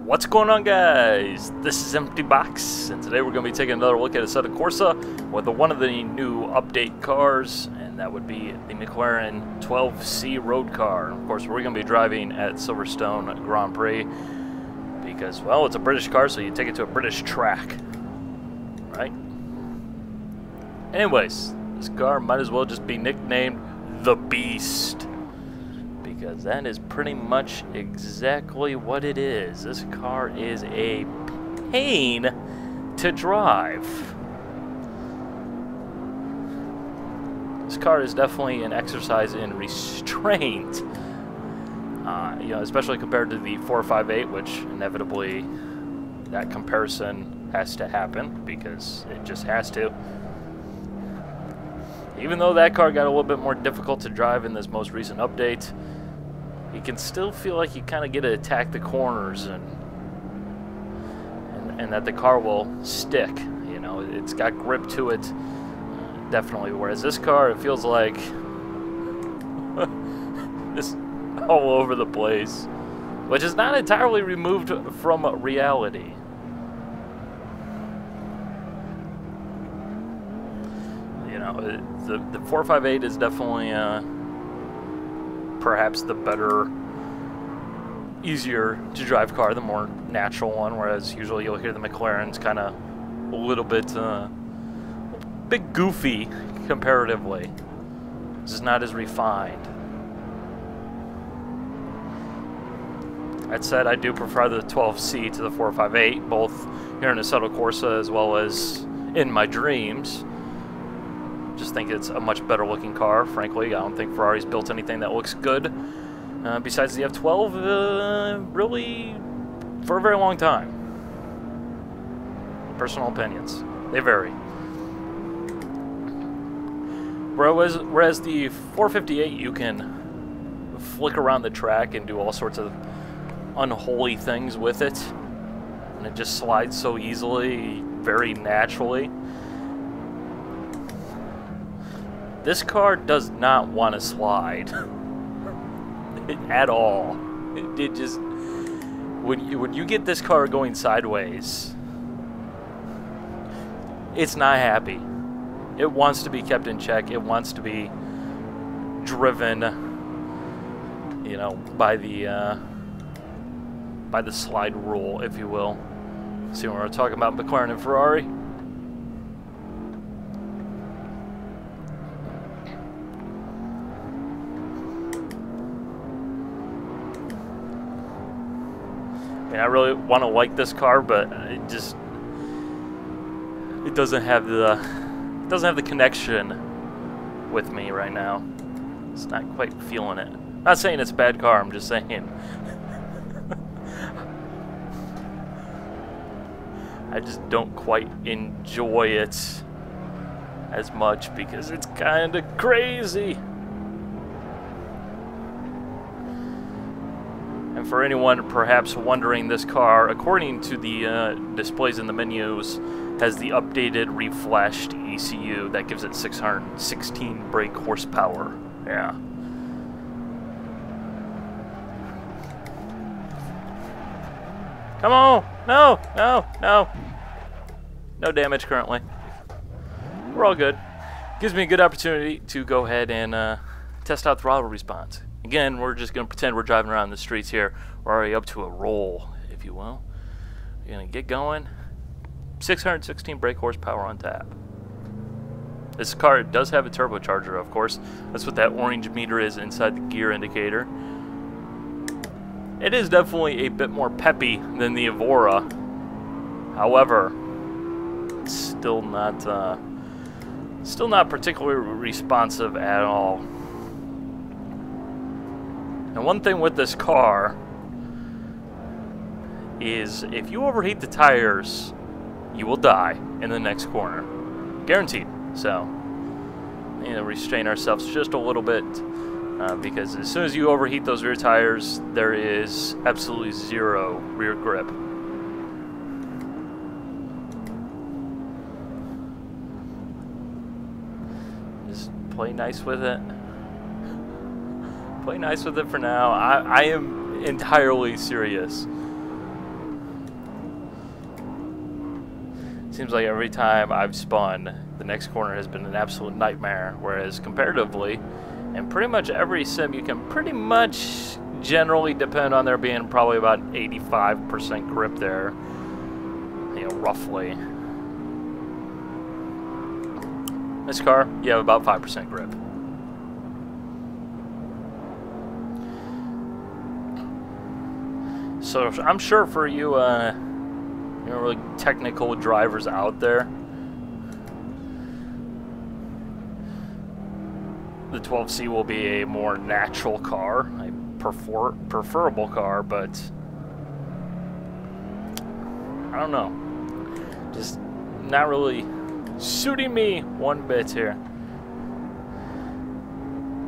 What's going on, guys? This is Empty Box, and today we're going to be taking another look at Assetto Corsa with one of the new update cars, and that would be the McLaren 12C road car. Of course, we're going to be driving at Silverstone Grand Prix because, well, it's a British car, so you take it to a British track, right? Anyways, this car might as well just be nicknamed the Beast, because that is pretty much exactly what it is. This car is a pain to drive. This car is definitely an exercise in restraint, you know, especially compared to the 458, which inevitably that comparison has to happen because it just has to. Even though that car got a little bit more difficult to drive in this most recent update, you can still feel like you kind of get to attack the corners and that the car will stick. You know, it's got grip to it, definitely. Whereas this car, it feels like this all over the place, which is not entirely removed from reality. You know, the 458 is definitely perhaps the better, easier to drive car, the more natural one, whereas usually you'll hear the McLaren's kind of a little bit bit goofy comparatively. This is not as refined. That said, I do prefer the 12C to the 458, both here in Assetto Corsa as well as in my dreams. Just think it's a much better looking car, frankly. I don't think Ferrari's built anything that looks good besides the F12 really for a very long time. Personal opinions, they vary. Whereas the 458, you can flick around the track and do all sorts of unholy things with it, and it just slides so easily, very naturally. This car does not want to slide at all. It just, when you get this car going sideways, it's not happy. It wants to be kept in check. It wants to be driven, you know, by the slide rule, if you will. See, when we're talking about McLaren and Ferrari, I really want to like this car, but it doesn't have the connection with me right now. It's not quite feeling it. I'm not saying it's a bad car, I'm just saying I just don't quite enjoy it as much because it's kind of crazy. And for anyone perhaps wondering, this car, according to the displays in the menus, has the updated reflashed ECU that gives it 616 brake horsepower. Yeah. Come on! No! No! No! No damage currently. We're all good. Gives me a good opportunity to go ahead and test out throttle response. Again, we're just going to pretend we're driving around the streets here. We're already up to a roll, if you will. We're going to get going. 616 brake horsepower on tap. This car does have a turbocharger, of course. That's what that orange meter is inside the gear indicator. It is definitely a bit more peppy than the Evora. However, it's still not particularly responsive at all. And one thing with this car is if you overheat the tires, you will die in the next corner. Guaranteed. So, you know, restrain ourselves just a little bit because as soon as you overheat those rear tires, there is absolutely zero rear grip. Just play nice with it. Play nice with it for now. I am entirely serious. Seems like every time I've spun, the next corner has been an absolute nightmare, whereas comparatively, in pretty much every sim, you can pretty much generally depend on there being probably about 85% grip there, you know, roughly. This car, you have about 5% grip. So I'm sure for you, you know, really technical drivers out there, the 12C will be a more natural car, a preferable car, but I don't know, just not really suiting me one bit here.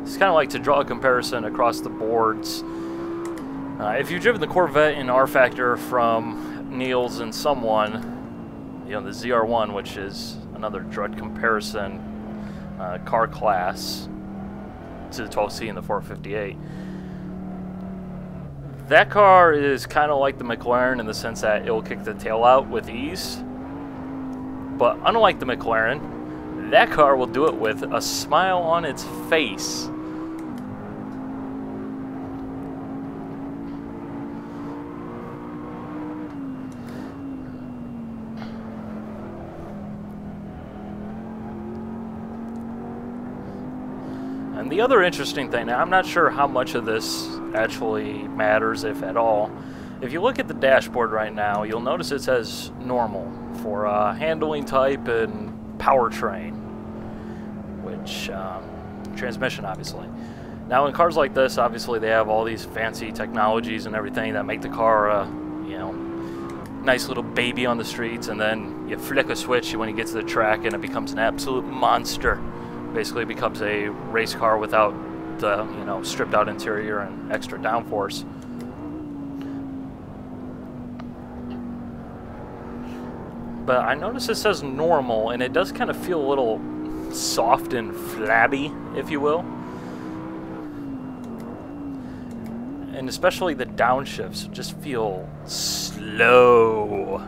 It's kind of like to draw a comparison across the boards. If you've driven the Corvette in R Factor from Niels and someone, you know, the ZR1, which is another direct comparison car class to the 12C and the 458, that car is kind of like the McLaren in the sense that it will kick the tail out with ease. But unlike the McLaren, that car will do it with a smile on its face. And the other interesting thing, now I'm not sure how much of this actually matters, if at all. If you look at the dashboard right now, you'll notice it says normal for handling type and powertrain, which transmission obviously. Now in cars like this, obviously they have all these fancy technologies and everything that make the car, you know, nice little baby on the streets, and then you flick a switch when you get to the track and it becomes an absolute monster. Basically becomes a race car without the, you know, stripped out interior and extra downforce. But I notice it says normal, and it does kind of feel a little soft and flabby, if you will. And especially the downshifts just feel slow.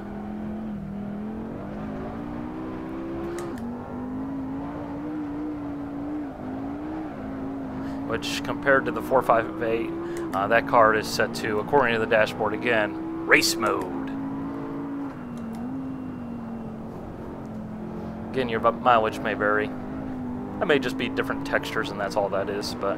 Which, compared to the 458, that car is set to, according to the dashboard again, race mode. Again, your mileage may vary. That may just be different textures, and that's all that is, but...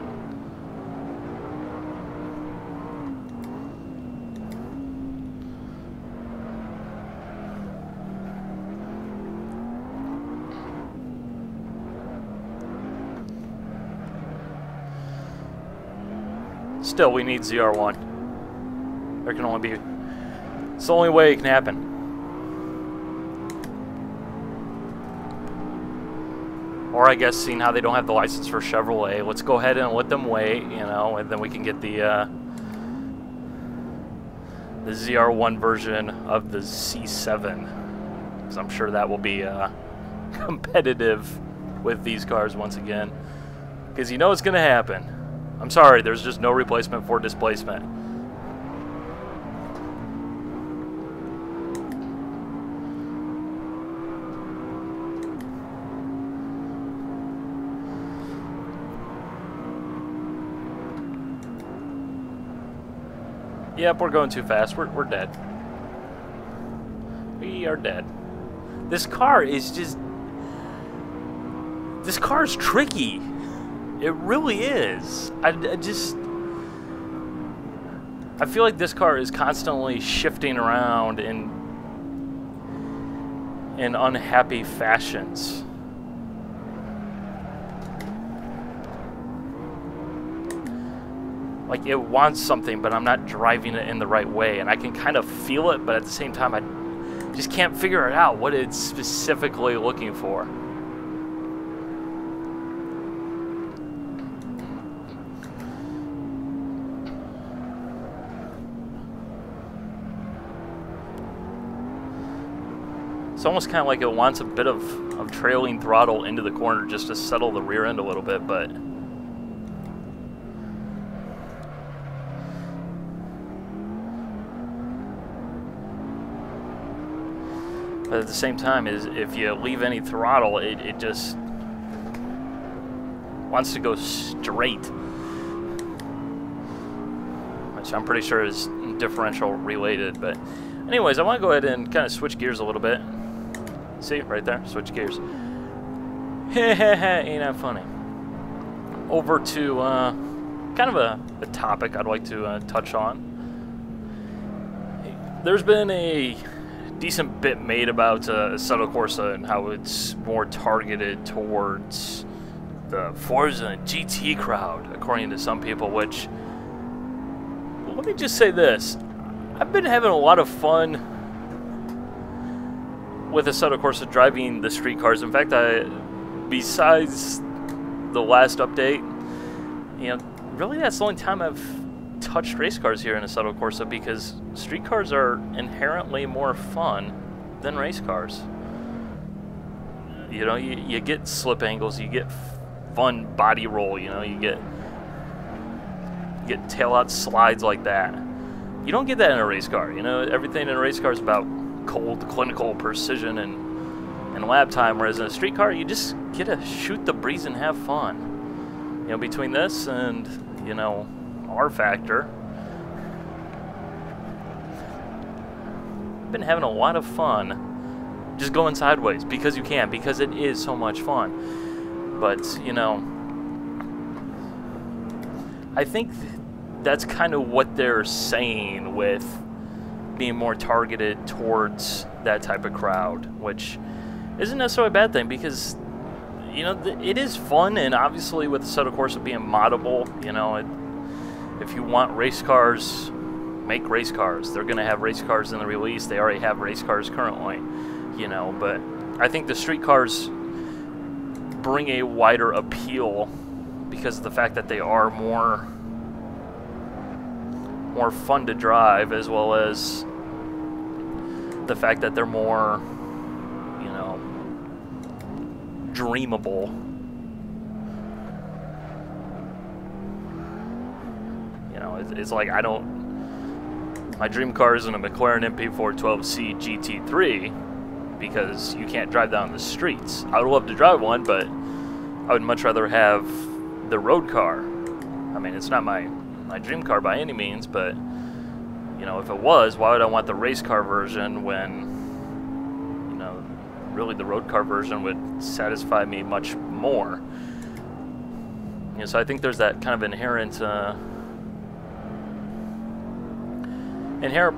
Still, we need ZR1. There can only be... It's the only way it can happen. Or I guess, seeing how they don't have the license for Chevrolet, let's go ahead and let them wait, you know, and then we can get the ZR1 version of the C7. Because I'm sure that will be competitive with these cars once again. Because you know it's going to happen. I'm sorry, there's just no replacement for displacement. Yep, we're going too fast. We're dead. We are dead. This car is just... This car is tricky. It really is. I feel like this car is constantly shifting around in unhappy fashions. Like, it wants something, but I'm not driving it in the right way, and I can kind of feel it, but at the same time, I just can't figure it out what it's specifically looking for. It's almost kind of like it wants a bit of trailing throttle into the corner just to settle the rear end a little bit, but... But at the same time, is if you leave any throttle, it just wants to go straight, which I'm pretty sure is differential related. But anyways, I want to go ahead and kind of switch gears a little bit. See, right there, switch gears. Ain't that funny? Over to kind of a topic I'd like to touch on. There's been a decent bit made about Assetto Corsa and how it's more targeted towards the Forza and GT crowd, according to some people, which, let me just say this, I've been having a lot of fun with Assetto Corsa driving the street cars. In fact, besides the last update, you know, really that's the only time I've touched race cars here in Assetto Corsa, because street cars are inherently more fun than race cars. You know, you get slip angles, you get fun body roll, you know, you get tail out slides like that. You don't get that in a race car. You know, everything in a race car is about cold, clinical precision and lap time, whereas in a street car, you just get to shoot the breeze and have fun. You know, between this and, you know, R Factor, I've been having a lot of fun just going sideways because you can, because it is so much fun. But, you know, I think that's kind of what they're saying with being more targeted towards that type of crowd, which isn't necessarily a bad thing, because, you know, it is fun, and obviously with Assetto Corsa being moddable, you know, if you want race cars, make race cars. They're going to have race cars in the release. They already have race cars currently, you know, but I think the street cars bring a wider appeal because of the fact that they are more fun to drive, as well as the fact that they're more, you know, dreamable. You know, it's like, my dream car isn't a McLaren MP4 12C GT3 because you can't drive that on the streets. I would love to drive one, but I would much rather have the road car. I mean, it's not my dream car by any means, but, you know, if it was, why would I want the race car version when, you know, really the road car version would satisfy me much more? You know, so I think there's that kind of inherent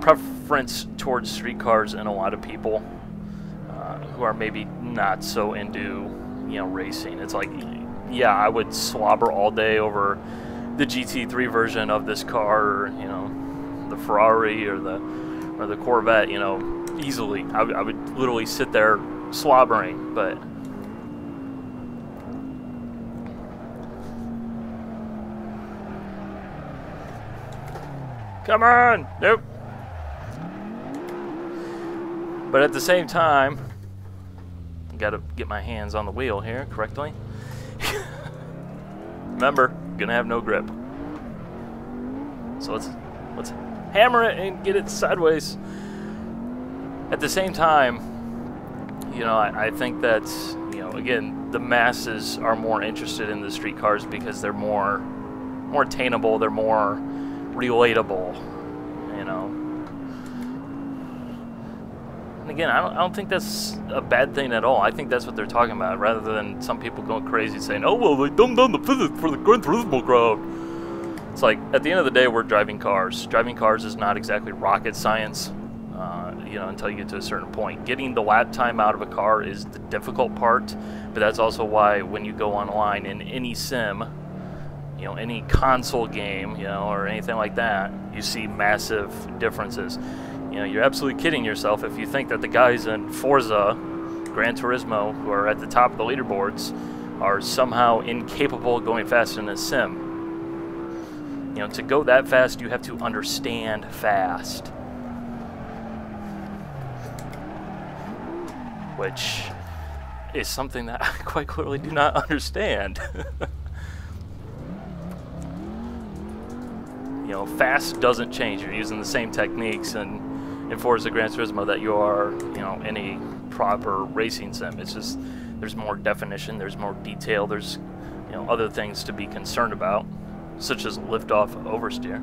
preference towards street cars in a lot of people who are maybe not so into, you know, racing. It's like, yeah, I would slobber all day over the GT3 version of this car, or, you know, the Ferrari or the Corvette, you know, easily. I would literally sit there slobbering, but come on, nope. But at the same time, gotta get my hands on the wheel here correctly. Remember, gonna have no grip. So let's hammer it and get it sideways. At the same time, you know, I think that, you know, again, the masses are more interested in the street cars because they're more attainable, they're more relatable, you know. And again, I don't think that's a bad thing at all. I think that's what they're talking about, rather than some people going crazy saying, oh, well, they dumbed down the physics for the Gran Turismo crowd. It's like, at the end of the day, we're driving cars. Driving cars is not exactly rocket science, you know, until you get to a certain point. Getting the lap time out of a car is the difficult part, but that's also why when you go online in any sim, you know, any console game, you know, or anything like that, you see massive differences. You know, you're absolutely kidding yourself if you think that the guys in Forza, Gran Turismo, who are at the top of the leaderboards, are somehow incapable of going fast in a sim. You know, to go that fast, you have to understand fast. Which is something that I quite clearly do not understand. You know, fast doesn't change. You're using the same techniques, and in Forza Gran Turismo that you are, you know, in a proper racing sim. It's just there's more definition, there's more detail, there's, you know, other things to be concerned about, such as liftoff, oversteer.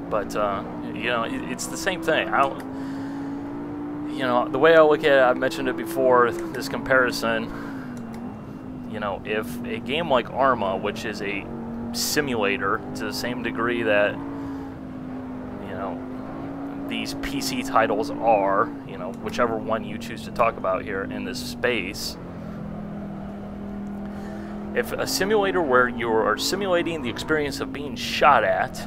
But you know, it's the same thing. I don't, you know, the way I look at it, I've mentioned it before, this comparison, you know, if a game like Arma, which is a simulator to the same degree that, you know, these PC titles are, you know, whichever one you choose to talk about here in this space, if a simulator where you are simulating the experience of being shot at,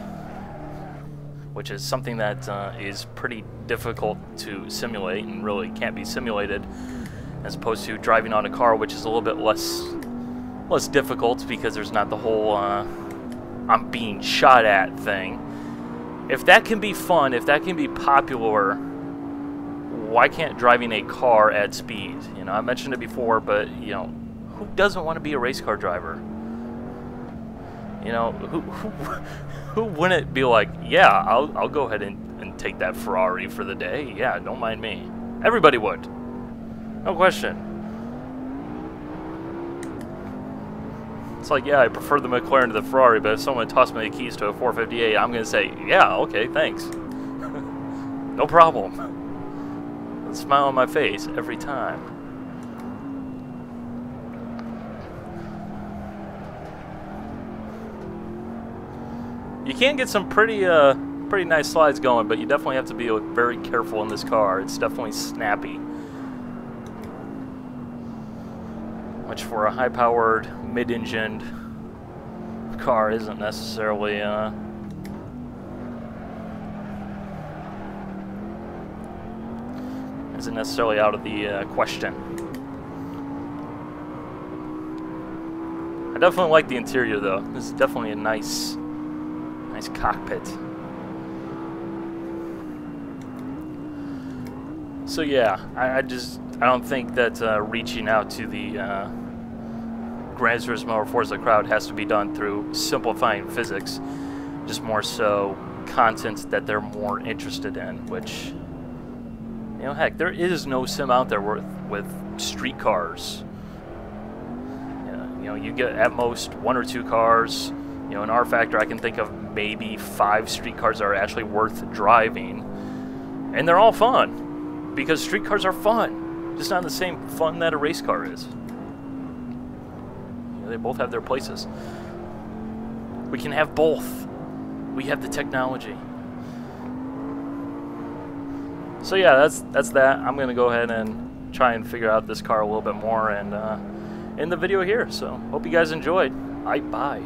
which is something that is pretty difficult to simulate and really can't be simulated, as opposed to driving on a car, which is a little bit less difficult because there's not the whole I'm being shot at thing. If that can be fun, if that can be popular, why can't driving a car at speed? You know, I mentioned it before, but you know, who doesn't want to be a race car driver? You know, who wouldn't be like, yeah, I'll go ahead and take that Ferrari for the day. Yeah, don't mind me. Everybody would. No question. It's like, yeah, I prefer the McLaren to the Ferrari, but if someone tossed me the keys to a 458, I'm going to say, yeah, okay, thanks. No problem. A smile on my face every time. You can get some pretty nice slides going, but you definitely have to be very careful in this car. It's definitely snappy. Which for a high-powered, mid-engined car isn't necessarily out of the question. I definitely like the interior though. This is definitely a nice cockpit. So yeah, I don't think that reaching out to the Gran Turismo or Forza crowd has to be done through simplifying physics, just more so content that they're more interested in, which, you know, heck, there is no sim out there with street cars. You know, you get at most 1 or 2 cars. You know, in R Factor, I can think of maybe 5 street cars that are actually worth driving, and they're all fun because street cars are fun, just not the same fun that a race car is. You know, they both have their places. We can have both. We have the technology. So yeah, that's that. I'm gonna go ahead and try and figure out this car a little bit more and end the video here. So hope you guys enjoyed. Bye.